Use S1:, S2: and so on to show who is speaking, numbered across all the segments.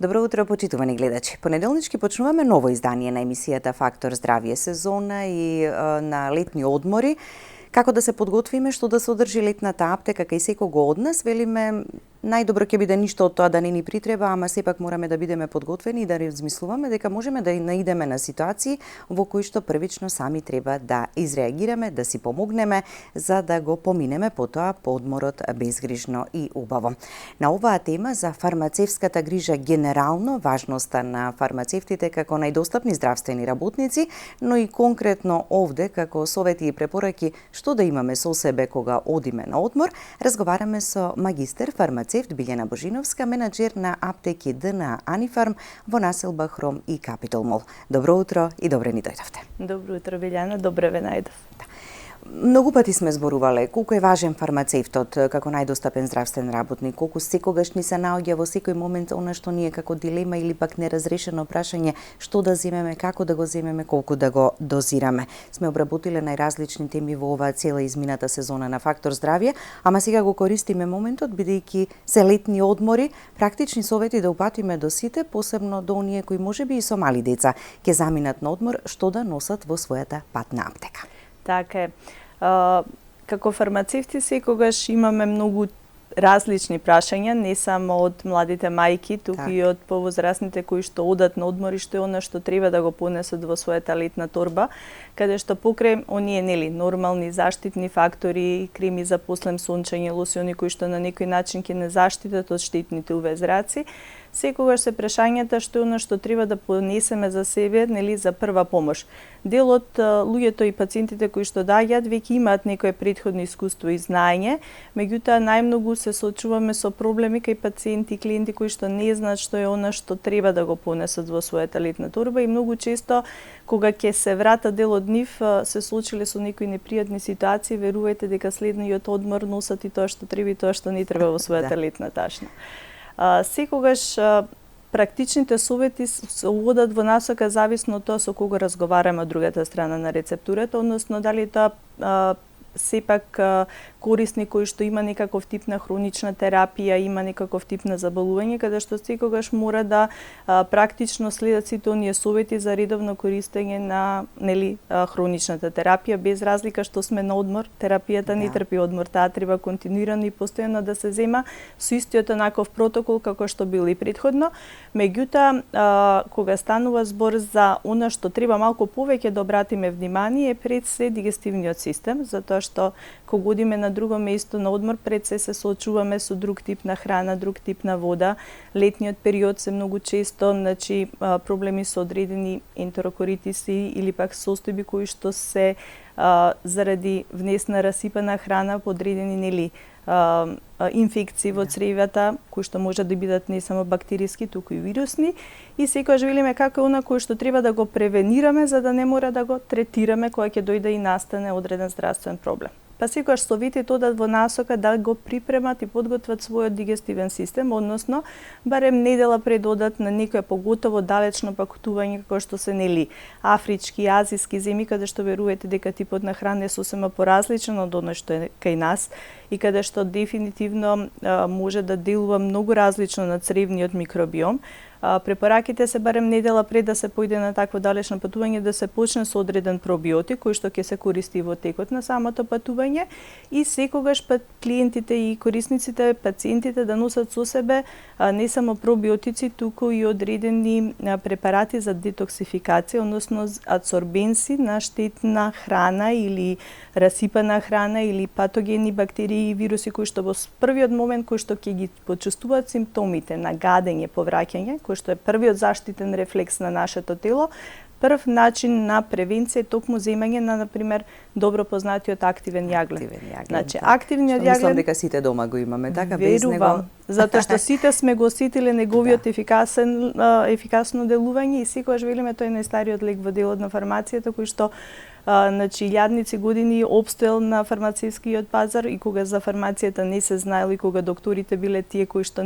S1: Добро утро, почитувани гледачи. Понеделнички почнуваме ново издание на емисијата Фактор здравје, сезона и на летни одмори. Како да се подготвиме, што да се одржи летната аптека кај секого од нас, велиме најдобро ќе биде ништо од тоа да не ни притреба, ама сепак мораме да бидеме подготвени и да размислуваме дека можеме да наидеме на ситуации во кои што првично сами треба да изреагираме, да си помогнеме за да го поминеме потоа подморот безгрижно и убаво. На оваа тема за фармацевската грижа генерално, важноста на фармацевтите како најдостапни здравствени работници, но и конкретно овде како совети и препораки што да имаме со себе кога одиме на одмор, разговараме со магистер фармацевт Билјана Божиновска, менаџер на аптеки ДНА Анифарм во населба Хром и Капитол Мол. Добро утро и добре ни дојдовте.
S2: Добро утро, Билјана, добре ве најдов.
S1: Многу пати сме зборувале колку е важен фармацевтот како најдостапен здравствен работник, колку секогаш ни се наоѓа во секој момент она што ние како дилема или пак неразрешено прашање што да земеме, како да го земеме, колку да го дозираме. Сме обработиле најразлични теми во оваа цела измината сезона на Фактор здравје, ама сега го користиме моментот бидејќи се летни одмори, практични совети да упатиме до сите, посебно до оние кои можеби и со мали деца ќе заминат на одмор, што да носат во својата патна аптека.
S2: Така е. Како фармацевти секогаш имаме многу различни прашања, не само од младите мајки, туку и од повозрасните кои што одат на одмори, што е она што треба да го понесат во својата летна торба, каде што покрај оние нормални заштитни фактори, креми за послем сончење, лосиони кои што на некој начин ќе не заштитат од штетните UV зраци, секогаш се прашањата што е она што треба да понесеме за себе, за прва помош. Дел од луѓето и пациентите кои што доаѓаат веќе имаат некое претходно искуство и знаење, меѓутоа најмногу се соочуваме со проблеми кај пациенти и клиенти кои што не знаат што е она што треба да го понесат во својата летна торба и многу често кога ќе се вратат дел од нив се соочиле со некои непријатни ситуации, верувајте дека следниот одмор носат и тоа што треба и тоа што не треба во својата летна ташна. Секогаш практичните совети се водат во насока зависно од тоа со кого разговараме од другата страна на рецептурата, односно дали тоа сепак корисник кој што има некаков тип на хронична терапија, има некаков тип на заболување, каде што секогаш мора да практично следат сите оние совети за редовно користење на хроничната терапија, без разлика што сме на одмор, терапијата не трпи одмор, таа треба континуирано и постојано да се зема со истиот онаков протокол како што бил и претходно. Меѓутоа, кога станува збор за она што треба малку повеќе да обратиме внимание, пред се дигестивниот систем, затоа што кога одиме на друго место на одмор, пред се соочуваме со друг тип на храна, друг тип на вода. Летниот период се многу често, проблеми со одредени ентерокоритиси или пак состојби кои што се заради внесна расипана храна по одредени инфекции во цревата, кои што може да бидат не само бактериски, туку и вирусни, и секогаш велиме како е она кој што треба да го превенираме за да не мора да го третираме кога ќе дојде и настане одреден здравствен проблем. Па секогаш советите одат во насока да го припремат и подготват својот дигестивен систем, односно барем недела пред одат на некое поготово далечно патување како што се афрички, азиски земји, каде што верувате дека типот на храна е сосема поразличен од оној што е кај нас и каде што дефинитивно може да делува многу различно на цревниот микробиом. Препораките се барем недела пред да се појде на такво далечно патување да се почне со одреден пробиотик кој што ќе се користи во текот на самото патување и секогаш клиентите и корисниците, пациентите да носат со себе не само пробиотици, туку и одредени препарати за детоксификација, односно адсорбенси на штетна храна или расипана храна или патогени бактерии и вируси кои што во првиот момент кои што ќе ги почувствуваат симптомите на гадење, повраќање, кој што е првиот заштитен рефлекс на нашето тело, прв начин на превенција е токму земање на, например, добро познатиот активен јаглен. Активниот јаглен...
S1: Мислам дека сите дома го имаме, така без него...
S2: Затоа што сите сме го осетиле неговиот ефикасно делување и секогаш велиме тој најстариот лек во делот на фармацијата кој што илјадници години обстоел на фармацевскиот пазар и кога за фармацијата не се знаело и кога докторите биле тие кои што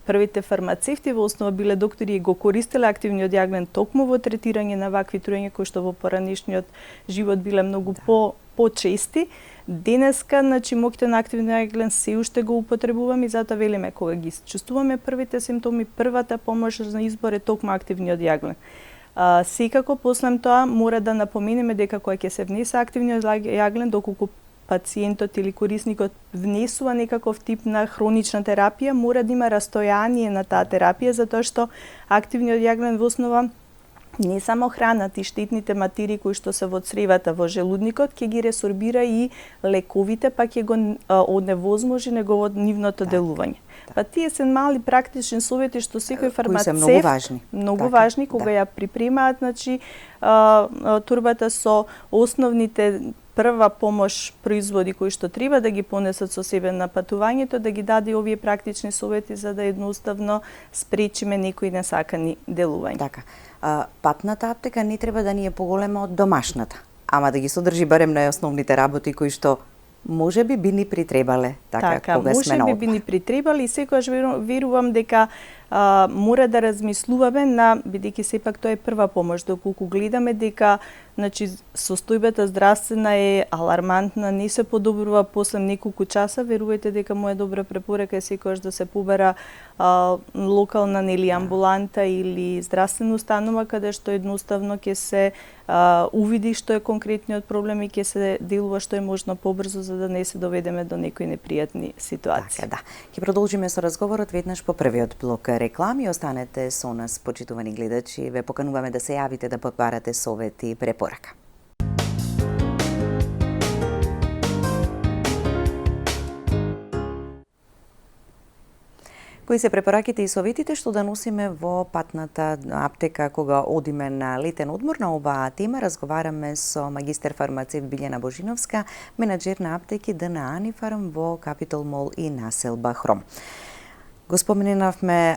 S2: првите фармацевти во основа биле доктори и го користеле активниот јаглен токму во третирање на вакви труења кои што во поранешниот живот биле многу почести. Денеска, значи моќите на активниот јаглен се уште го употребуваме и затоа велиме кога ги чувствуваме првите симптоми, првата помош за избор е токму активниот јаглен. Секако после тоа мора да напоменеме дека кога ќе се внесе активниот јаглен, доколку пациентот или корисникот внесува некаков тип на хронична терапија, мора да има растојание на таа терапија, затоа што активниот јаглен во основа не само храната и штетните материи кои што се во цревата, во желудникот, ќе ги ресорбира и лековите, па ќе го оневозможи нивното делување. Па тие се мали практични совети што секој фармацевт многу важни кога ја припремаат, значи турбата со основните прва помош производи кои што треба да ги понесат со себе на патувањето, да ги даде овие практични совети за да едноставно спречиме некои несакани делувања.
S1: Така. Патната аптека не треба да ни е поголема од домашната, ама да ги содржи барем најосновните работи кои што можеби би ни притребале кога сме на одмор.
S2: Би ни притребале и секогаш верувам дека мора да размислуваме бидејќи сепак тоа е прва помош, доколку гледаме дека значи состојбата здравствена е алармантна, не се подобрува после неколку часа, верувајте дека моја добра препорака е секогаш да се побара локална амбуланта или здравствена установа каде што едноставно ќе се увиди што е конкретниот проблем и ќе се делува што е можно побрзо за да не се доведеме до некои непријатни ситуации.
S1: Така, да. Ќе продолжиме со разговорот веднаш по првиот блок реклами. Останете со нас, почитувани гледачи. Ве покануваме да се јавите да побарате совети и препорака. Кои се препораките и советите што да носиме во патната аптека кога одиме на летен одмор? На оваа тема разговараме со магистер фармацевт Билјана Божиновска, менаџер на аптеки ДНА Анифарм во Капитол Мол и населба Хром. Го споменавме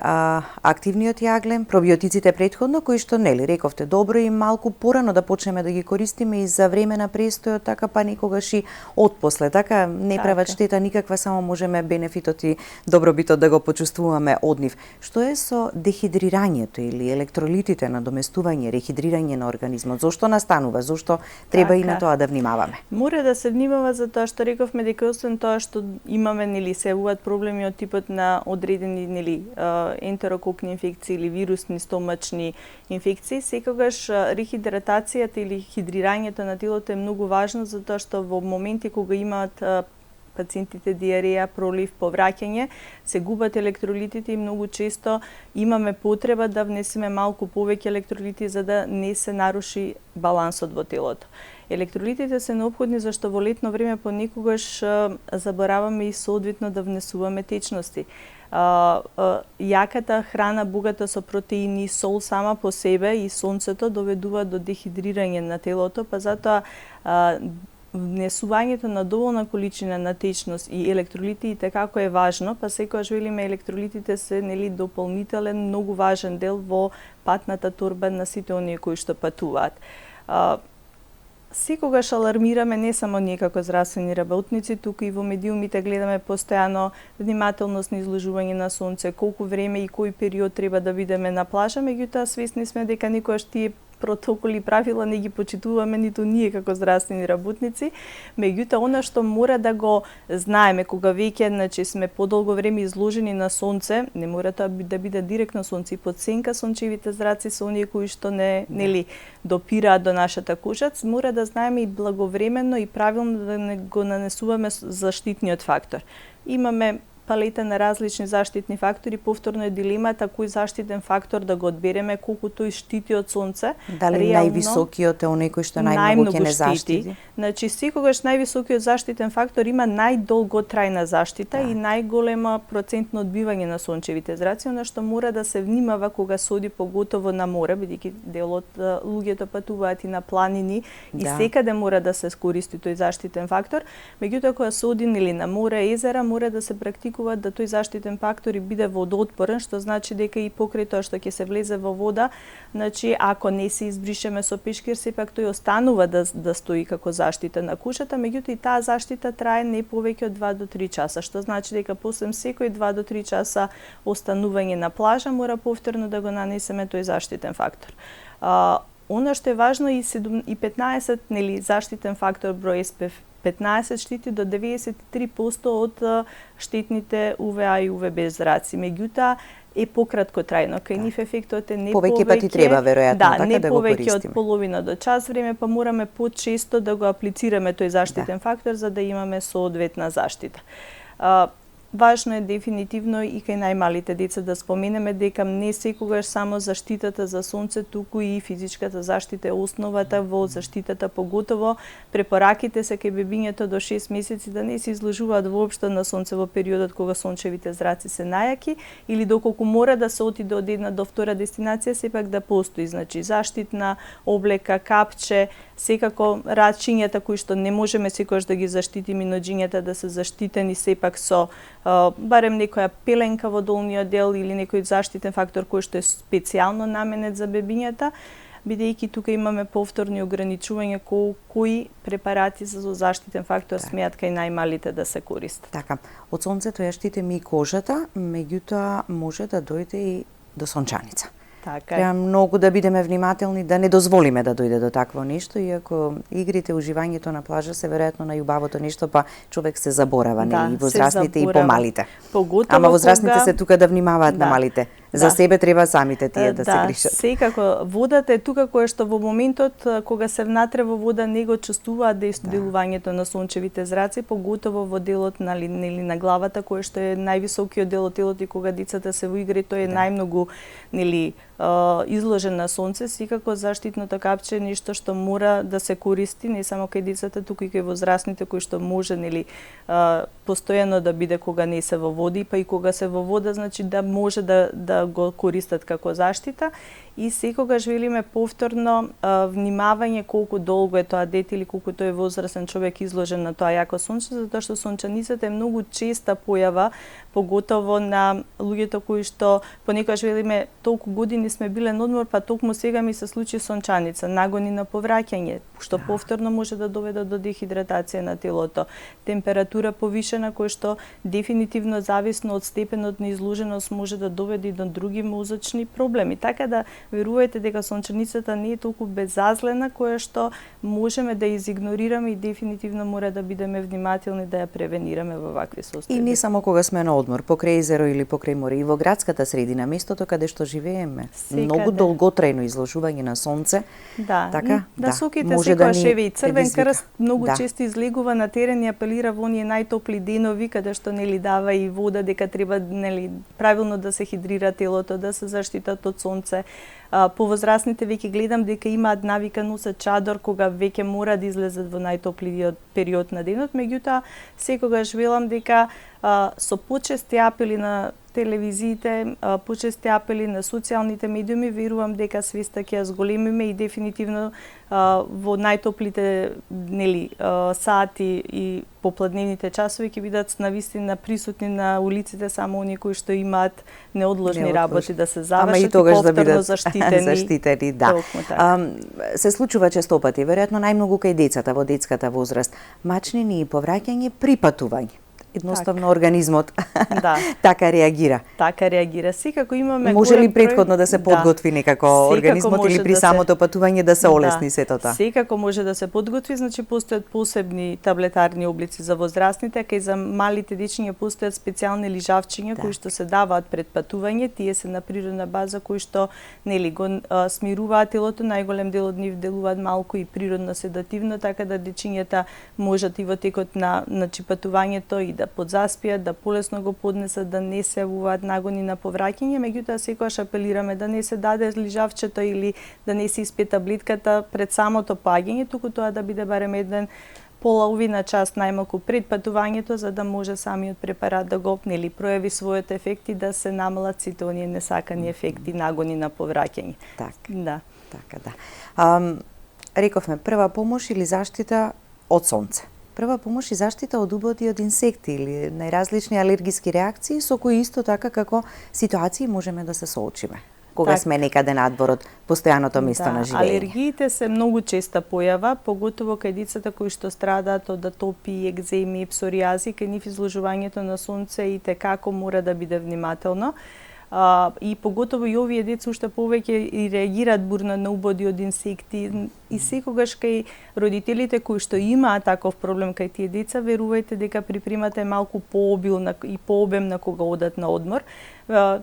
S1: активниот јаглен, пробиотиците претходно, кои што нели рековте добро и малку порано да почнеме да ги користиме и за време на престојот, така па никогаш и отпосле, така не прават штета никаква, само можеме бенефитот и добробитот да го почувствуваме од нив. Што е со дехидрирањето или електролитите, надоместување, рехидрирање на организмот? Зошто настанува? Зошто треба и на тоа да внимаваме?
S2: Мора да се внимава затоа што рековме дека освен тоа што имаме нели се јавуваат проблеми од типот на одредени ентерококни инфекции или вирусни стомачни инфекции, секогаш рехидратацијата или хидрирањето на телото е многу важно затоа што во моменти кога имаат пациентите диареја, пролив, повраќање, се губат електролитите и многу често имаме потреба да внесеме малку повеќе електролити за да не се наруши балансот во телото. Електролитите се неопходни зашто во летно време понекогаш забораваме и соодветно да внесуваме течности. Јаката храна богата со протеини, сол сама по себе и сонцето доведува до дехидрирање на телото, па затоа внесувањето на доволна количина на течност и електролити и како е важно, па секогаш велиме електролитите се нели дополнителен многу важен дел во патната торба на сите оние кои што патуваат. Секогаш алармираме не само ние како здравствени работници, туку и во медиумите гледаме постојано внимателност на изложување на сонце, колку време и кој период треба да бидеме на плажа, меѓутоа свесни сме дека никогаш тие протоколи и правила не ги почитуваме ниту ние како здравствени работници, меѓутоа она што мора да го знаеме кога веќе значи сме подолго време изложени на сонце, не мора тоа да биде директно сонце, и под сенка сончевите зраци се оние кои што нели допираат до нашата кожа, мора да знаеме и благовремено и правилно да не го нанесуваме заштитниот фактор. Имаме палета на различни заштитни фактори, повторно е дилемата кој заштитен фактор да го одбереме, колку тој штити од сонце.
S1: Дали највисокиот е оној кој што најмногу ќе не заштити?
S2: Значи секогаш највисокиот заштитен фактор има најдолготрајна заштита и најголема процентно одбивање на сончевите зраци, она што мора да се внимава кога се оди поготово на море, бидејќи дел од луѓето патуваат и на планини и секаде мора да се користи тој заштитен фактор, меѓутоа кога се оди или на море, езера, мора да се практикува да тој заштитен фактор и биде водоотпорен, што значи дека и покрај тоа што ќе се влезе во вода, значи ако не се избришеме со пешкир, сепак тој останува да стои како заштита на кушата, меѓутоа и таа заштита трае не повеќе од 2 до 3 часа, што значи дека после секој 2 до 3 часа останување на плажа мора повторно да го нанесеме тој заштитен фактор. Она што е важно и 15 нели заштитен фактор број SPF 15 штити до 93% од штетните UVA и UVB зраци. Меѓутоа е пократко трајно. Кај нив ефектот е не повеќе
S1: пати треба веројатно така
S2: не
S1: да го
S2: повеќе
S1: користиме.
S2: од половина до час време, па мораме почесто да го аплицираме тој заштитен фактор за да имаме соодветна заштита. Важно е дефинитивно и кај најмалите деца да споменеме дека не секогаш само заштитата за сонце, туку и физичката заштита е основата во заштитата, поготово препораките се кај бебињето до 6 месеци да не се изложуваат воопшто на сонце во периодот кога сончевите зраци се најаки или доколку мора да се отиде од една до втора дестинација, сепак да постои, значи заштитна облека, капче, секако рачињата кои што не можеме секогаш да ги заштитиме, ноџињата да се заштитени сепак со барем некоја пеленка во долниот дел или некој заштитен фактор кој што е специјално наменет за бебињата, бидејќи тука имаме повторни ограничувања кои препарати за заштитен фактор смеат кај најмалите да се користат.
S1: Така, од сонцето ја штитиме и кожата, меѓутоа може да дојде и до сончаница.
S2: Така
S1: Треба многу да бидеме внимателни да не дозволиме да дојде до такво нешто, иако игрите, уживањето на плажа се веројатно најубавото нешто, па човек се заборава, нели, и возрастните и помалите.
S2: Поготово
S1: Ама возрастните
S2: кога...
S1: се тука да внимаваат на малите. За себе треба самите тие да се грижат.
S2: Секако, водата е тука која што во моментот кога се внатре во вода не го чувствуваат делувањето на сончевите зраци, поготово во делот нели на главата кој што е највисокиот дел од телото и кога децата се во игри, тој е најмногу нели изложен на сонце. Секако заштитното капче е нешто што мора да се користи не само кај децата, туку и кај возрастните кои што може нели постојано да биде кога не се во води, па и кога се во вода, значи да може да го користат како заштита. И секогаш велиме повторно внимавање колку долго е тоа дете или колку тој возрастен човек изложен на тоа јако сонце, затоа што сончаницата е многу честа појава, поготово на луѓето кои што понекогаш велиме толку години сме биле на одмор, па токму сега ми се случи сончаница, нагони на повраќање, што повторно може да доведе до дехидратација на телото, температура повишена која што дефинитивно зависно од степенот на изложеност може да доведе до други мозочни проблеми. Така да верувајте дека сончаницата не е толку безазлена која што можеме да изигнорираме и дефинитивно мора да бидеме внимателни да ја превенираме во вакви состојби.
S1: И не само кога сме на одмор, покрај езеро или покрај море, и во градската средина, местото каде што живееме. Многу долготрајно изложување на сонце.
S2: Да,
S1: така,
S2: насоките
S1: може
S2: секојаш
S1: да
S2: еве и Црвен крст многу
S1: да.
S2: често излегува на терен и апелира во оние најтопли денови каде што нели дава и вода, дека треба нели правилно да се хидрира телото, да се заштитат од сонце. Повозрастните веќе гледам дека имаат навика носат чадор кога веќе мора да излезат во најтоплиот период на денот, меѓутоа секогаш велам дека со почести апели на телевизиите, почести апели на социјалните медиуми, верувам дека свеста ќе ја зголемиме и дефинитивно во најтоплите нели сати и попладневните часови ќе бидат навистина присутни на улиците само оние кои што имаат неодложни работи да се завршат и повторно заштитени.
S1: Да. Се случува честопати, веројатно најмногу кај децата во детската возраст, мачнини и повраќање при патување. Едноставно организмот така реагира.
S2: Така реагира. Секако имаме
S1: може ли претходно да се подготви некако организмот или при самото патување да се олесни сето тоа?
S2: Секако може да се подготви, значи постојат посебни таблетарни облици за возрастните, кај за малите дечиња постојат специјални лижавчиња кои што се даваат пред патување, тие се на природна база кои што нели го смируваат телото, најголем дел од нив делуваат малку и природно седативно, така да дечињата можат и во текот на патувањето и да подзаспијат, да полесно го поднесат, да не се јавуваат нагони на повраќање, меѓутоа секогаш апелираме да не се даде лижавчето или да не се испие таблетката пред самото паѓање, туку тоа да биде барем еден половина час најмалку пред патувањето, за да може самиот препарат да го пројави својот ефект и да се намалат сите оние несакани ефекти нагони на повраќање.
S1: Така, да. Рековме прва помош или заштита од сонце. Прва помош и заштита од уботи од инсекти или најразлични алергиски реакции со кои исто така како ситуации можеме да се соочиме кога сме некаде надвор од постојаното место на живење.
S2: Алергиите се многу честа појава, поготово кај децата кои што страдаат од атопии, екземи, псоријази, кај нив изложувањето на сонце и те како мора да биде внимателно. И поготово и овие деца уште повеќе и реагираат бурно на убоди од инсекти. И секогаш кај родителите кои што имаат таков проблем кај тие деца, верувајте дека припремате малку пообилна и пообемна кога одат на одмор.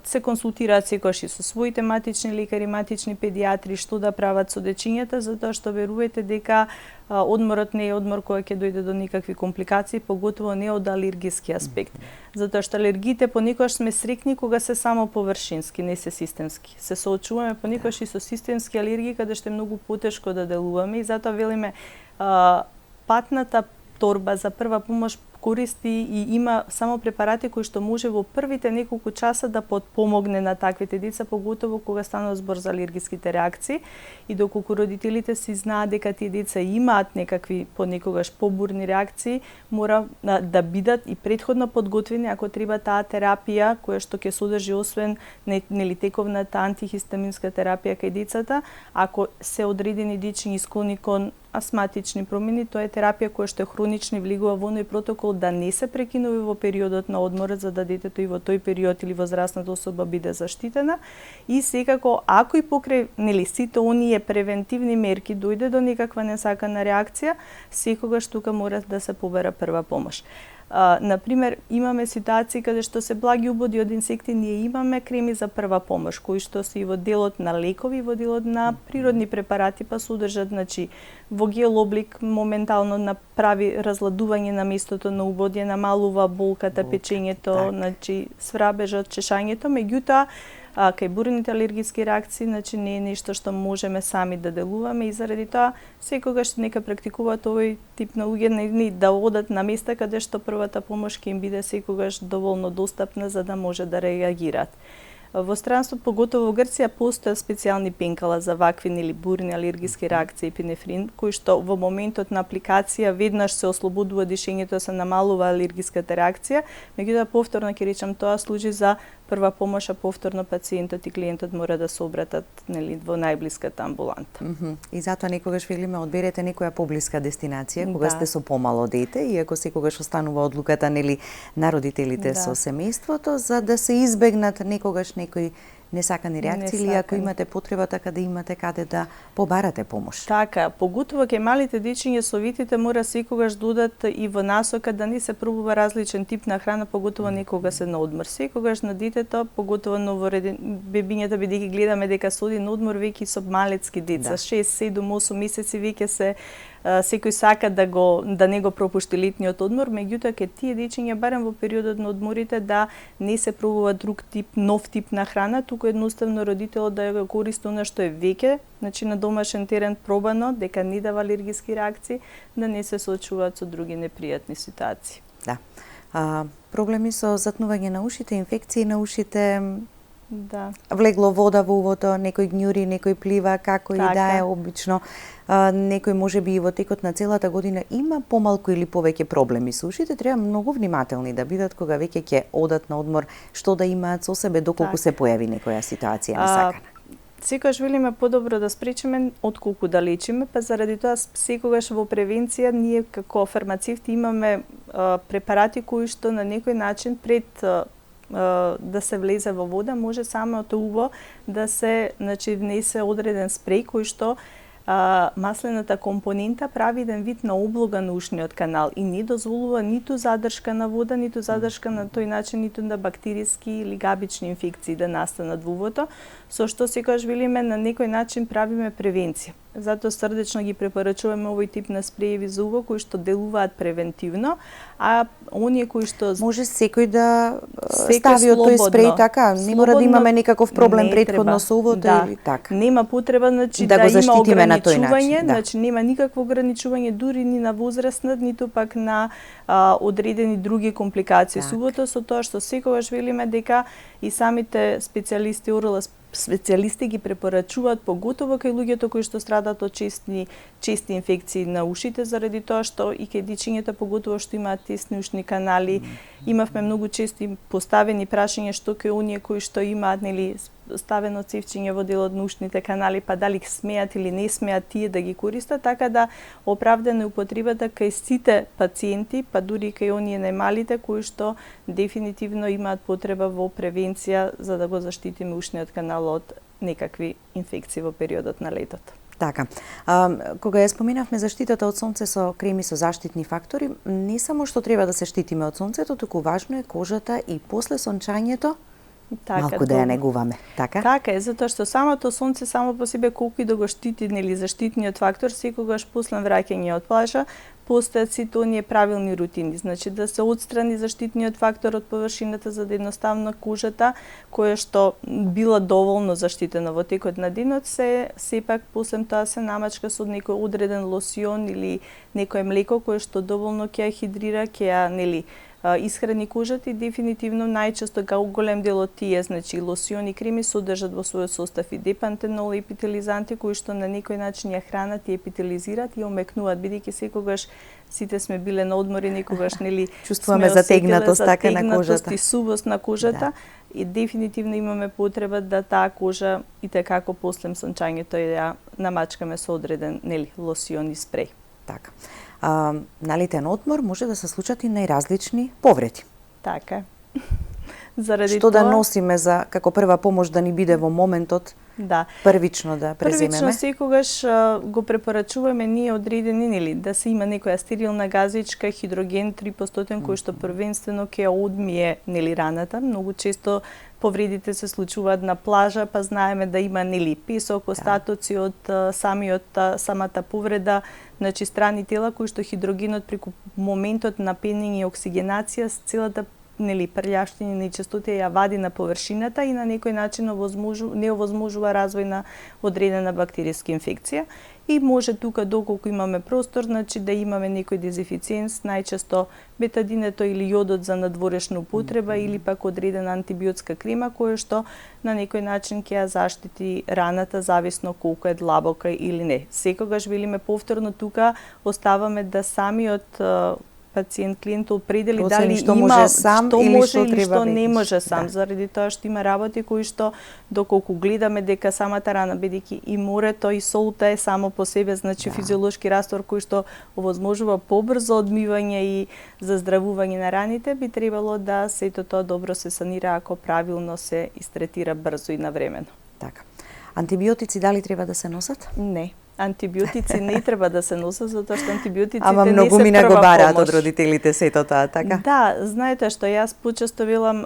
S2: Се консултираат секогаш и со своите матични лекари, матични педиатри, што да прават со дечињата, затоа што верувајте дека одморот не е одмор кој ќе дојде до никакви компликации, поготово не од алергиски аспект. Затоа што алергиите понекогаш сме срекни кога се само површински, не се системски. Се соочуваме понекогаш и со системски алергии каде што е многу потешко да делуваме и затоа велиме патната торба за прва помош користи и има само препарати кои што може во првите неколку часа да потпомогне на таквите деца, поготово кога станува збор за алергиските реакции. И доколку родителите си знаат дека тие деца имаат некакви понекогаш побурни реакции, мора да бидат и претходно подготвени ако треба таа терапија која што ќе содржи освен нели тековната антихистаминска терапија кај децата, ако се одредени дечиња склони кон астматични промени, тоа е терапија која што е хронична и влегува во оној протокол да не се прекинува во периодот на одморот за да детето и во тој период или возрастната особа биде заштитена. И секако ако и покрај нели сите оние превентивни мерки дојде до некаква несакана реакција, секогаш тука мора да се побера прва помош. Например, имаме ситуации каде што се благи убоди од инсекти, ние имаме креми за прва помош, кои што се и во делот на лекови, во делот на природни препарати, па содржат, значи, во гел облик моментално направи разладување на местото на убодие, намалува болката, печењето, значи, сврабежот, чешањето, меѓутоа, кај бурните алергиски реакции, значи не е нешто што можеме сами да делуваме и заради тоа секогаш нека практикуваат овој тип на луѓе да одат на места каде што првата помош ќе им биде секогаш доволно достапна за да може да реагираат. Во странство, поготово во Грција, постојат специјални пенкала за вакви или бурни алергиски реакции епинефрин, кои што во моментот на апликација веднаш се ослободува дишењето, се намалува алергиската реакција, меѓутоа повторно ќе речам тоа служи за прва помош, а повторно пациентот и клиентот мора да се обратат нели во најблиската амбуланта.
S1: И затоа некогаш велиме одберете некоја поблиска дестинација кога сте со помало дете, иако секогаш останува одлуката нели на родителите со семејството, за да се избегнат некогаш некои несакани реакции или ако имате потреба така да имате каде да побарате помош.
S2: Така, поготово кај малите дечиња совитите мора секогаш додат и во насока да не се пробува различен тип на храна, поготово некога се на одмор. Секогаш на детето, поготово новороден бебињата, бидејќи гледаме дека се оди на одмор веќе со малецки деца, 6, 7, 8 месеци веќе се секој сака да не го пропушти летниот одмор, меѓутоа ке тие дечиња барем во периодот на одморите да не се пробува друг тип, нов тип на храна, туку едноставно родителот да го користи она што е веќе, значи на домашен терен пробано, дека не дава алергиски реакции, да не се соочуваат со други непријатни ситуации.
S1: Да. Проблеми со затнување на ушите, инфекции на ушите, влегло вода во увото, некој гњури, некој плива, како и да е обично. Некој можеби и во текот на целата година има помалку или повеќе проблеми со ушите, треба многу внимателни да бидат кога веќе ќе одат на одмор, што да имаат со себе доколку се појави некоја ситуација несакана.
S2: Секогаш велиме подобро да спречиме отколку да лечиме, па заради тоа секогаш во превенција ние како фармацевти имаме препарати кои што на некој начин пред да се влезе во вода, може самото уво да се внесе одреден спреј кој што маслената компонента прави еден вид на облога на ушниот канал и не дозволува ниту задршка на вода, ниту задршка на тој начин, ниту на бактериски или габични инфекции да настанат во увото, со што секогаш велиме на некој начин правиме превенција. Затоа срдечно ги препорачуваме овој тип на спрееви за уво кои што делуваат превентивно, а оние кои што
S1: може секој да стави од тој спреј така, не мора да имаме никаков проблем претходно со увото или така.
S2: Нема потреба, значи да има ограничување, значи нема никакво ограничување дури ни на возрастна, ниту пак на одредени други компликации со увото, со тоа што секогаш велиме дека и самите специјалисти специјалисти ги препорачуваат поготово кај луѓето кои што страдат од чести инфекции на ушите, заради тоа што и кај дечињата поготово што имаат тесни ушни канали Имавме многу чести поставени прашања што ке оние кои што имаат нели ставено цевчиња во дел од ушните канали, па дали смеат или не смеат тие да ги користат, така да оправдана употребата кај сите пациенти, па дури кај оние најмалите кои што дефинитивно имаат потреба во превенција за да го заштитиме ушниот канал од некакви инфекции во периодот на летот.
S1: Така. Кога ја споменавме заштитата од сонце со креми со заштитни фактори, не само што треба да се штитиме од сонцето, туку важно е кожата и после сончањето малку да ја негуваме, така?
S2: Така е, затоа што самото сонце само по себе колку и да го штити нели заштитниот фактор, секогаш после враќање од плажа постојат сите оние правилни рутини, значи да се отстрани заштитниот фактор од површината за да едноставно кожата која што била доволно заштитена во текот на денот се сепак после тоа се намачка со некој одреден лосион или некое млеко кое што доволно ќе ја хидрира, ќе ја нели исхрани кожата и дефинитивно најчесто голем дел од тие, значи лосиони и креми содржат во својот состав и депантенол и епителизанти кои што на некој начин ја хранат и епителизираат и омекнуваат, бидејќи секогаш сите сме биле на одмори, некогаш нели
S1: чувствуваме затегнатост така на кожата
S2: и сувост на кожата и дефинитивно имаме потреба да таа кожа и како после сончањето ја намачкаме со одреден нели лосион и спреј.
S1: Така. На летен одмор може да се случат и најразлични повреди.
S2: Така е. Заради
S1: што да носиме за како прва помош да ни биде во моментот?
S2: Да.
S1: Првично да преземеме.
S2: Првично секогаш го препорачуваме ние одредени нели да се има некоја стерилна газичка, хидроген 3% кој што првенствено ќе одмие нели раната. Многу често повредите се случуваат на плажа, па знаеме да има нели песок, остатоци од самата повреда, значи страни тела кои што хидрогенот преку моментот на пенење и оксигенација целата нели прљавштина и нечистоти ја вади на површината и на некој начин не овозможува развој на одредена бактеријска инфекција и може тука доколку имаме простор, значи да имаме некој дезинфициенс, најчесто бетадинето или јодот за надворешна употреба или пак одредена антибиотска крема која што на некој начин ќе ја заштити раната зависно колку е длабока или не. Секогаш велиме повторно тука оставаме да самиот пациент, клиент определи дали
S1: што
S2: има
S1: може сам
S2: што
S1: или
S2: може
S1: што
S2: или
S1: треба
S2: што не може
S1: да.
S2: сам, заради тоа што има работи кои што доколку гледаме дека самата рана, бидејќи и морето и солта е само по себе, значи физиолошки раствор кој што овозможува побрзо одмивање и заздравување на раните, би требало да сето тоа добро се санира ако правилно се истретира брзо и навремено.
S1: Така. Антибиотици дали треба да се носат?
S2: Не. Антибиотици не треба да се носат затоа што антибиотиците
S1: Ама
S2: не се
S1: многу мина
S2: прва
S1: го бараат
S2: помош.
S1: од родителите сето тоа, така?
S2: Да, знаете што јас почесто велам,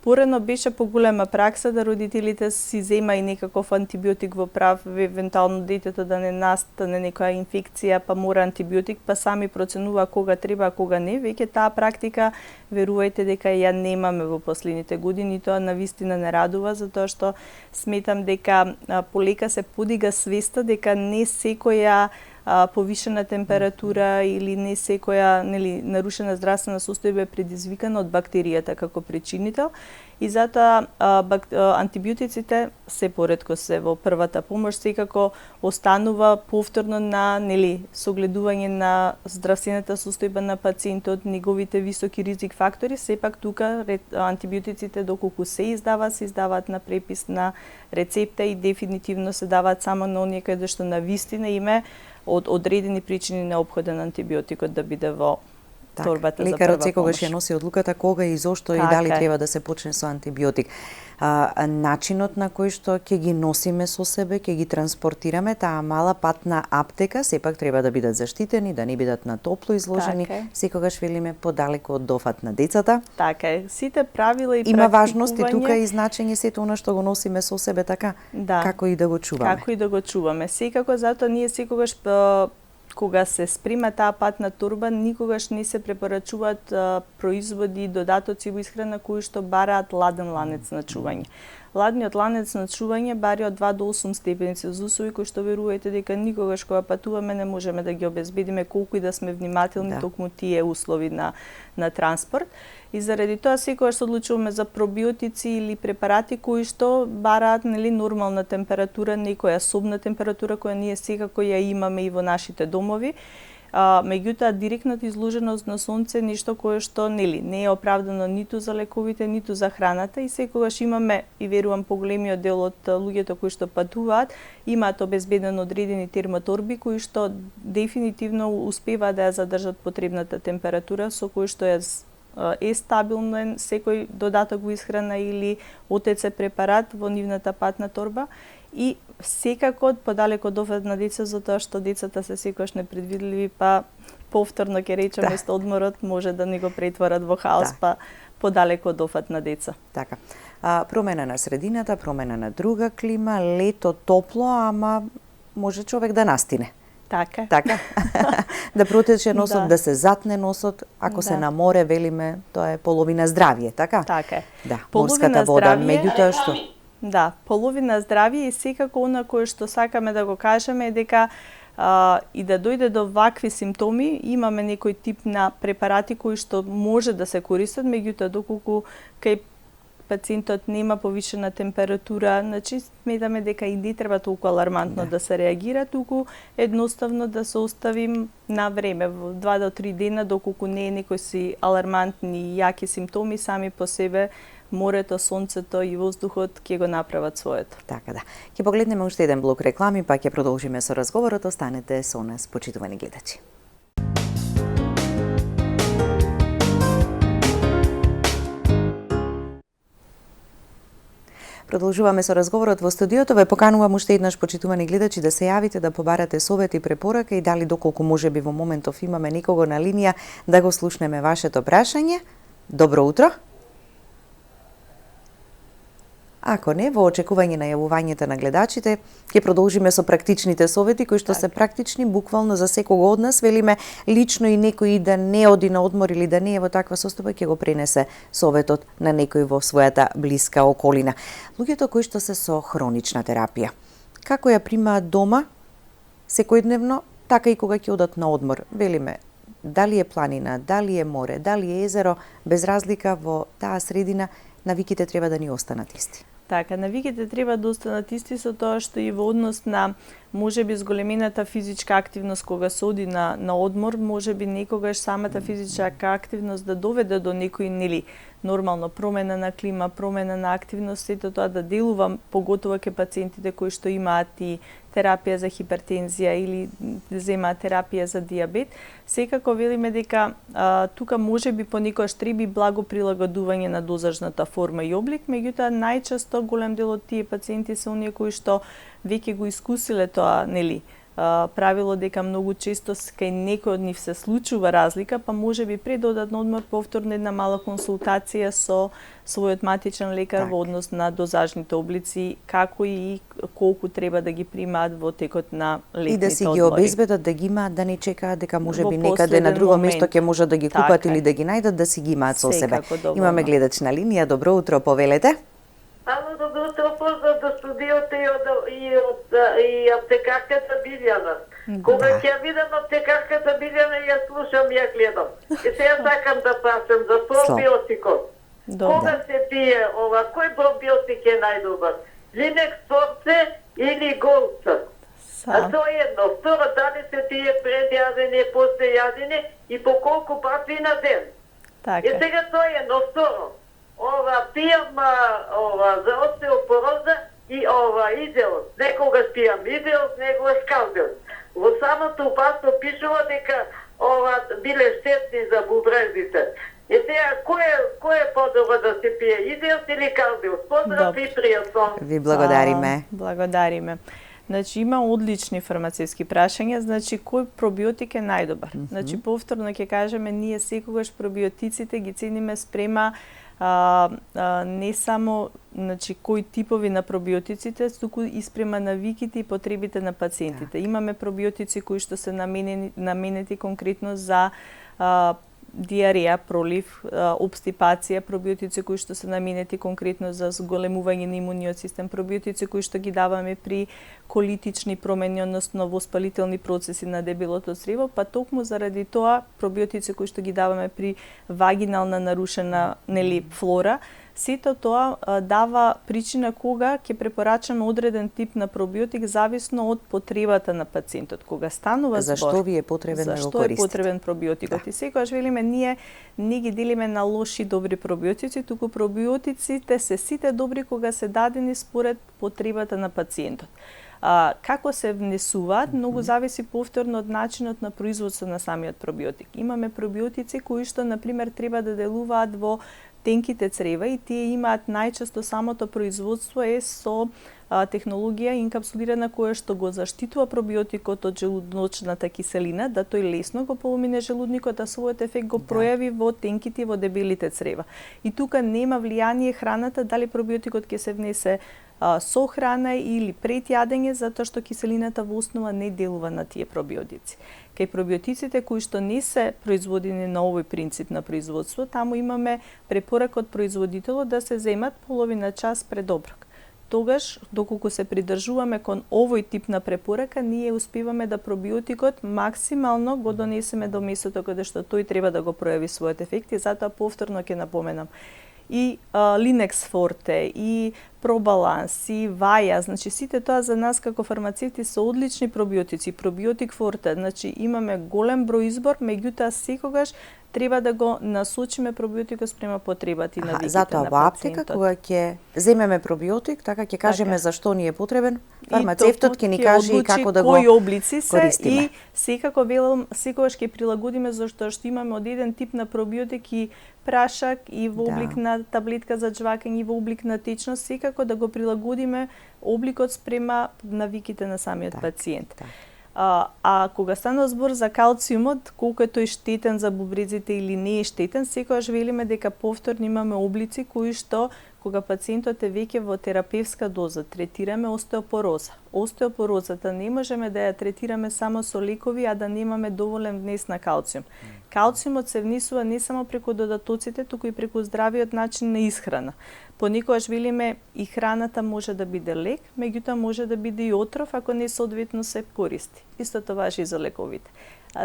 S2: порано беше поголема пракса да родителите си зема и некаков антибиотик во прав, евентуално детето да не настане некоја инфекција, па мора антибиотик, па сами проценува кога треба, а кога не. Веќе таа практика, верувајте дека ја немаме во последните години, тоа навистина не радува, затоа што сметам дека полека се подига свеста дека не секоја повишена температура или не секоја нели нарушена здравствена состојба е предизвикана од бактеријата како причинител и затоа антибиотиците се поретко се во првата помош секако останува повторно на нели согледување на здравствената состојба на пациентот, неговите високи ризик фактори, сепак тука антибиотиците доколку се издаваат на препис на рецепта и дефинитивно се даваат само на оние каде што навистина име од одредени причини неопходен антибиотикот да биде во торбата за прва помош.
S1: Лекарот секогаш ја носи одлуката кога и зошто и дали треба да се почне со антибиотик. Начинот на кој што ќе ги носиме со себе, ќе ги транспортираме, таа мала патна аптека, сепак треба да бидат заштитени, да не бидат на топло изложени, секогаш велиме подалеку од дофат на децата.
S2: Така е. Сите правила и
S1: има важност и тука и значење сето она што го носиме со себе, така? Како и да го чуваме.
S2: Како и да го чуваме. Секако затоа ние секогаш кога се сприма таа патна торба, никогаш не се препорачуваат производи и додатоци во исхрана кои што бараат ладен ланец на чување. Ладниот ланец на чување бари од 2 до 8 степени Целзиусови, кои што верувајте дека никогаш кога патуваме не можеме да ги обезбедиме колку и да сме внимателни токму тие услови на транспорт. И заради тоа секогаш се одлучуваме за пробиотици или препарати кои што бараат нели нормална температура, некоја собна температура која ние секако ја имаме и во нашите домови. Меѓутоа директната изложеност на сонце е нешто кое што не е оправдано ниту за лековите, ниту за храната и секогаш имаме, и верувам поголемиот дел од луѓето кои што патуваат, имаат обезбедено одредени термоторби кои што дефинитивно успеваат да ја задржат потребната температура со кој што е стабилен секој додаток во исхрана или ОТЦ препарат во нивната патна торба и секако подалеку од офат на деца, затоа што децата се секогаш непредвидливи, па повторно ќе речеме што одморот може да ни го претворат во хаос, па подалеку од офат на деца.
S1: Така. Промена на средината, промена на друга клима, лето топло, ама може човек да настине.
S2: Така.
S1: Така. Да протече носот, да се затне носот, ако се на море, велиме, тоа е половина здравје, така?
S2: Така е.
S1: Да, морската вода, меѓутоа што?
S2: Да, половина здравје и секако она кое што сакаме да го кажеме е дека и да дојде до вакви симптоми, имаме некој тип на препарати кои што може да се користат, меѓутоа доколку кај пациентот нема повишена температура, значи сметаме дека и не треба толку алармантно да се реагира, туку едноставно да се оставим на време, во 2 до 3 дена, доколку не е некои си алармантни јаки симптоми, сами по себе морето, сонцето и воздухот ќе го направат своето.
S1: Така да. Ќе погледнеме уште еден блок реклами, па ќе продолжиме со разговорот. Останете со нас, почитувани гледачи. Продолжуваме со разговорот во студиото. Ве поканувам уште еднаш, почитувани гледачи, да се јавите, да побарате совет и препорака и дали доколку можеби во моментов имаме некого на линија да го слушнеме вашето прашање. Добро утро. Ако не, во очекување на јавувањето на гледачите, ќе продолжиме со практичните совети кои што се практични буквално за секого од нас. Велиме лично и некој да не оди на одмор или да не е во таква состојба, ќе го пренесе советот на некој во својата блиска околина. Луѓето кои што се со хронична терапија, како ја примаат дома секојдневно, така и кога ќе одат на одмор. Велиме, дали е планина, дали е море, дали е езеро, без разлика во таа средина, навиките треба да ни останат исти.
S2: Така, навиките треба да останат исти со тоа што и во однос на можеби зголемената физичка активност кога се оди на одмор, можеби некогаш самата физичка активност да доведе до некој нормално промена на клима, промена на активност, сето тоа да делува поготово ке пациентите кои што имаат и терапија за хипертензија или земаат терапија за дијабет. Секако велиме дека тука можеби понекогаш треба благо прилагодување на дозажната форма и облик, меѓутоа најчесто голем дел од тие пациенти се оние кои што веќе го искусиле тоа, правило дека многу често кај некој од нив се случува разлика, па можеби пред да одат на одмор повторно една мала консултација со својот матичен лекар во однос на дозажните облици, како и колку треба да ги примаат во текот на летните одмори.
S1: И да си ги обезбедат да ги имаат, да не чекаат дека можеби некаде на друго место ќе можат да ги купат или да ги најдат, да си ги имаат со себе. Имаме гледач на линија. Добро утро, повелете.
S3: Ало, добро утро, поздрав до студиото и аптекарката Билјана. Кога ќе ја видам аптекарката Билјана, ја слушам, ја гледам. И сега сакам да прашам за пробиотикот. Кога се пие ова, кој пробиотик е најдобар? Линекс Форце или Голца? А то е едно. Второ, дали се пие пред јадење, после јадење и по колку пати на ден? И сега тоа е едно. Второ, пијам за остеопороза и идеос. Некогаш пијам идеос, некогаш калдеос. Во самото опасно пишува дека биле штетни за бубрезите. И сега, кој е подобро да се пие, идеос или калдеос? Поздрав и пријатно.
S1: Ви благодариме.
S2: Благодариме. Значи, има одлични фармацевски прашања. Значи, кој пробиотик е најдобар? Значи, повторно ќе кажеме, ние секогаш пробиотиците ги цениме спрема не само кои типови на пробиотиците, туку и спрема навиките и потребите на пациентите. Имаме пробиотици кои што се наменети конкретно за диареја, пролив, обстипација, пробиотици кои што се наменети конкретно за зголемување на имуниот систем, пробиотици кои што ги даваме при колитични промени, односно воспалителни процеси на дебелото црево, па токму заради тоа пробиотици кои што ги даваме при вагинална нарушена флора Сето тоа дава причина кога ќе препорачаме одреден тип на пробиотик зависно од потребата на пациентот. Кога станува збор
S1: зашто ви е потребен да го користите?
S2: Зашто е потребен пробиотикот? И секогаш велиме ние не ги делиме на лоши и добри пробиотици, туку пробиотиците се сите добри кога се дадени според потребата на пациентот. Како се внесуваат, многу зависи повторно од начинот на производство на самиот пробиотик. Имаме пробиотици кои што, например, треба да делуваат во тенките црева и тие имаат најчесто самото производство е со технологија инкапсулирана која што го заштитува пробиотикот од желудночната киселина, да тој лесно го помине желудникот, а својот ефект го пројави во тенките и во дебелите црева. И тука нема влијание храната, дали пробиотикот ќе се внесе со храна или пред јадење, затоа што киселината во основа не делува на тие пробиотици. Кај пробиотиците кои што не се производени на овој принцип на производство, таму имаме препорака од производителот да се земат половина час пред оброк. Тогаш, доколку се придржуваме кон овој тип на препорака, ние успеваме да пробиотикот максимално го донесеме до местото каде што тој треба да го пројави својот ефект и затоа повторно ќе напоменам. И Linux Forte, и Пробаланс, и Ваја, значи сите тоа за нас како фармацевти се одлични пробиотици. Пробиотик Forte, значи имаме голем број избор, меѓутоа секогаш треба да го насочиме пробиотикот спрема потребата и навиките на пациентот.
S1: Затоа во аптека кога ќе земеме пробиотик, така ќе кажеме зашто ни е потребен, фармацевтот ќе ни каже и како да го
S2: кои облици се
S1: користиме.
S2: И секако велам секогаш ќе прилагодиме зашто што имаме од еден тип на пробиотик и прашак и во облик на таблетка за жвакање и во облик на течност, секако да го прилагодиме обликот спрема навиките на самиот пациент. А кога станува збор за калциумот, колку е тој штетен за бубрезите или не е штетен, секогаш велиме дека повторно имаме облици кои што кога пациентот е веќе во терапевска доза, третираме остеопороза. Остеопорозата не можеме да ја третираме само со лекови, а да немаме доволен внес на калциум. Калциумот се внесува не само преку додатоците, туку и преку здравиот начин на исхрана. Понекогаш велиме и храната може да биде лек, меѓутоа може да биде и отров ако не соодветно се користи. Истото важи и за лековите.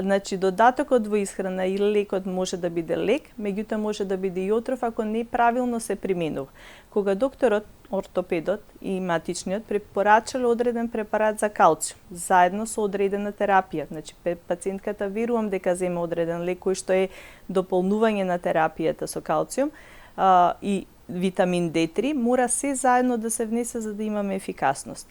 S2: Значи додатокот во исхрана и лекот може да биде лек, меѓутоа може да биде и отров ако неправилно се применува. Кога докторот, ортопедот и матичниот препорачале одреден препарат за калциум, заедно со одредена терапија, значи пациентката верувам дека зема одреден лек кој што е дополнување на терапијата со калциум и витамин D3, мора се заедно да се внесе за да имаме ефикасност.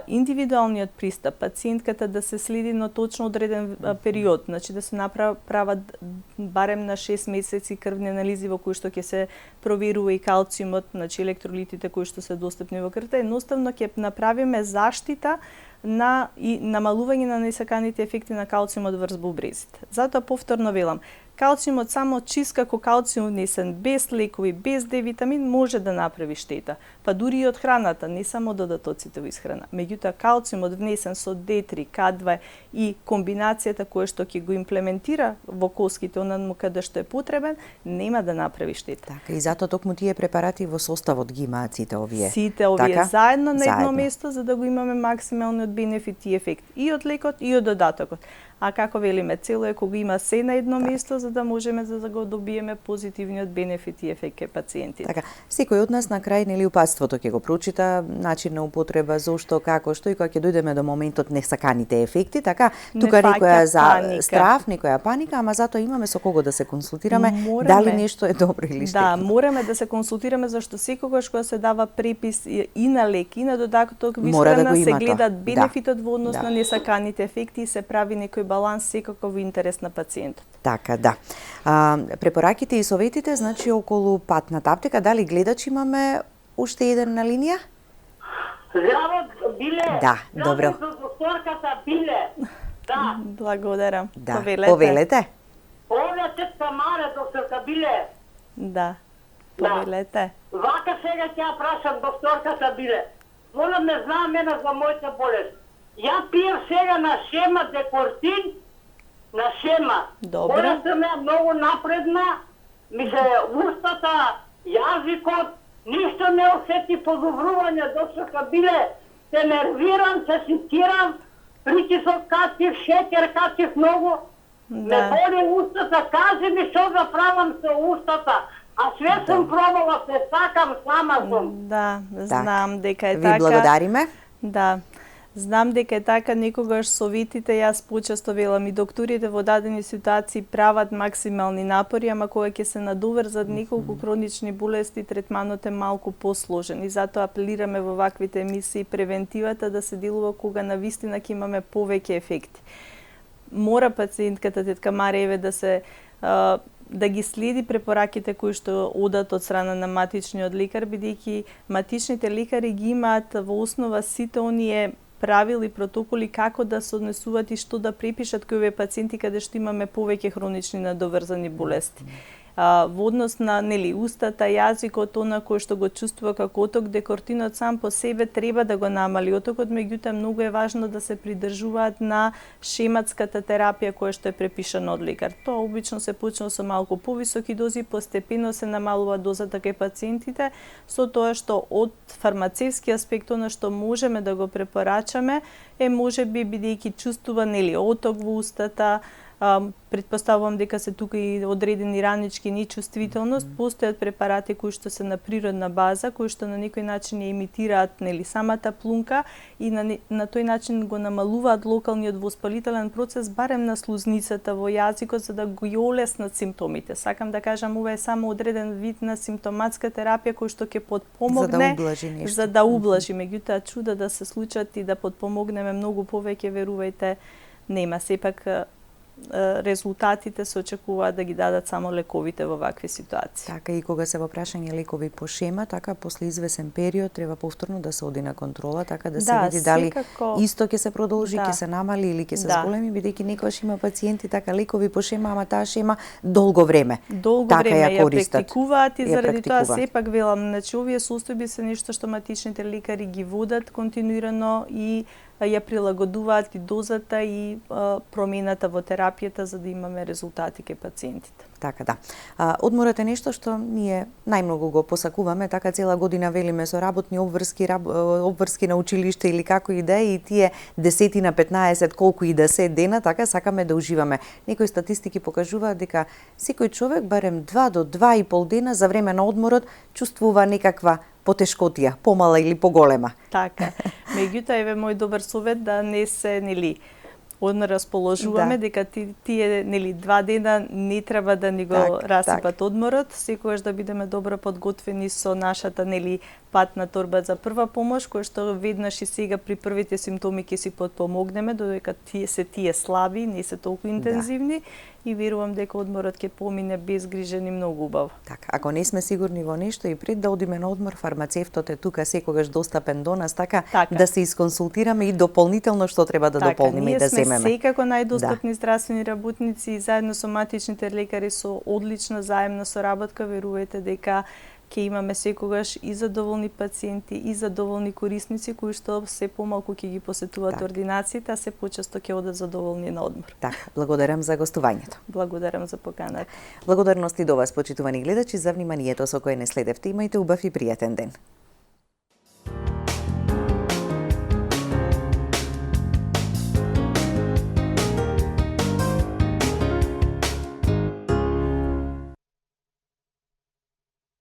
S2: Индивидуалниот пристап, пациентката да се следи на точно одреден период, значи да се направат барем на 6 месеци крвни анализи во кои што ќе се проверува и калциумот, значи електролитите кои што се достапни во крвта, едноставно ќе направиме заштита на и намалување на несаканите ефекти на калциумот врз бубрезите. Затоа повторно велам, калциумот само чист како калциум внесен, без лекови, без D-витамин, може да направи штета. Па дури и од храната, не само додатоците во исхрана. Меѓутоа, калциумот внесен со D3, K2 и комбинацијата која што ќе го имплементира во коските онаму каде што е потребен, нема да направи штета.
S1: Така, и затоа токму тие препарати во составот ги имаат сите овие.
S2: Сите овие заедно на едно место, за да го имаме максималниот бенефит и ефект и од лекот и од додатокот. А како велиме, цело е кога има се на едно место, за да можеме да го добиеме позитивниот бенефит и ефект кај пациентите.
S1: Така, секој од нас на крај нели упатството ќе го прочита, начин на употреба, зошто, како, што и кога ќе дојдеме до моментот несаканите ефекти, така, тука некоја за страв, некоја паника, ама затоа имаме со кого да се консултираме, дали нешто е добро или штетно.
S2: Да, мораме да се консултираме зашто секогаш кога се дава препис и на лек и на додаток во исхрана се гледат бенефитот во однос на несаканите ефекти и се прави некој баланс секако во интерес на пациентот.
S1: Така, да. Препораките и советите, значи, околу патната аптека, дали гледач имаме уште еден на линија?
S3: Здраво, Биле!
S1: Да, добро.
S3: Здраво за докторката Биле! Да.
S2: Благодарам.
S1: Да, повелете.
S3: Овде тетка Маре, докторка Биле.
S2: Да, повелете.
S3: Вака сега ќе ја прашам докторката Биле. Волам не знам мене за мојата болест. Ја пием сега на шема декортин, на шема.
S2: Добро.
S3: Болестта ме е многу напредна, ми се устата, јазикот, ништо не осети подобрување, докторка Биле. Се нервирам, се ситирам, притисок качив, шекер качив многу. Ме боли устата, кажи ми што да правам со устата. А све сум пробала, се сакам, сама сум.
S2: Да, знам дека е
S1: Ви
S2: така.
S1: благодариме.
S2: Да. Знам дека е така, некогаш советите, јас почесто велам и докторите во дадени ситуации прават максимални напори, ама кога ќе се надоврзат неколку хронични болести, третманот е малку посложен и затоа апелираме во ваквите емисии превентивата да се делува кога навистина ќе имаме повеќе ефекти. Мора пациентката тетка Марија да ги следи препораките кои што одат од страна на матичниот лекар, бидејќи матичните лекари ги имаат во основа сите оние правили, протоколи како да се однесуваат и што да препишат кои овие пациенти каде што имаме повеќе хронични надоврзани болести. Во однос на устата, јазикот, она кој што го чувствува како оток, декортинот сам по себе треба да го намали отокот, меѓутоа многу е важно да се придржуваат на шематската терапија која што е препишана од лекар. Тоа обично се почнува со малку повисоки дози, постепено се намалува дозата кај пациентите, со тоа што од фармацевски аспект она што можеме да го препорачаме е можеби бидејќи чувствува оток во устата, претпоставувам дека се тука и одредени ранички нечувствителност, постојат препарати кои што се на природна база, кои што на некој начин ја имитираат самата плунка и на тој начин го намалуваат локалниот воспалителен процес барем на слузницата во јазикот за да го олеснат симптомите. Сакам да кажам, ова е само одреден вид на симптоматска терапија кој што ќе потпомогне за да ублажи, меѓутоа чуда да се случат и да потпомогнеме многу повеќе, верувајте, нема. Сепак резултатите се очекуваат да ги дадат само лековите во вакви ситуации.
S1: Така и кога се во прашање лекови по шема, така после извесен период треба повторно да се оди на контрола, така да се види дали исто ќе се продолжи, ќе се намали или ќе се зголеми, бидејќи некогаш има пациенти така лекови по шема, ама таа шема долго време. Така ја
S2: практикуваат и заради тоа сепак велам, значи овие состојби се нешто што матичните лекари ги водат континуирано и ја прилагодуваат и дозата и промената во терапијата за да имаме резултати кај пациентите.
S1: Така да. Одморот е нешто што ние најмногу го посакуваме, така цела година велиме со работни обврски на училиште или како и да е, и тие 10 на 15 колку и да се дена, така сакаме да уживаме. Некои статистики покажуваат дека секој човек барем 2 до 2,5 дена за време на одморот чувствува некаква потешкотија, помала или поголема.
S2: Така. Меѓутоа еве мој добар совет да не се одма расположуваме дека тие 2 дена не треба да ни го расипат одморот, секогаш да бидеме добро подготвени со нашата патна торба за прва помош, која што веднаш и сега при првите симптоми ќе си потпомогнеме, додека тие слаби, не се толку интензивни и верувам дека одморот ќе помине безгрижен и многу убаво.
S1: Така, ако не сме сигурни во нешто и пред да одиме на одмор, фармацевтот е тука секогаш достапен до нас, така да се исконсултираме и дополнително што треба да дополниме и да земеме.
S2: Ние сме секако најдостапни здравствени работници и заедно со матичните лекари со одлична заемна соработка, верувајте дека ќе имаме секогаш и задоволни пациенти и задоволни корисници кои што се помалку ќе ги посетуваат ординациите, а се почесто ќе одат задоволни на одмор.
S1: Така, благодарам за гостувањето.
S2: Благодарам за поканата.
S1: Благодарности до вас, почитувани гледачи, за вниманието со кое не следевте. Имајте убав и пријатен ден.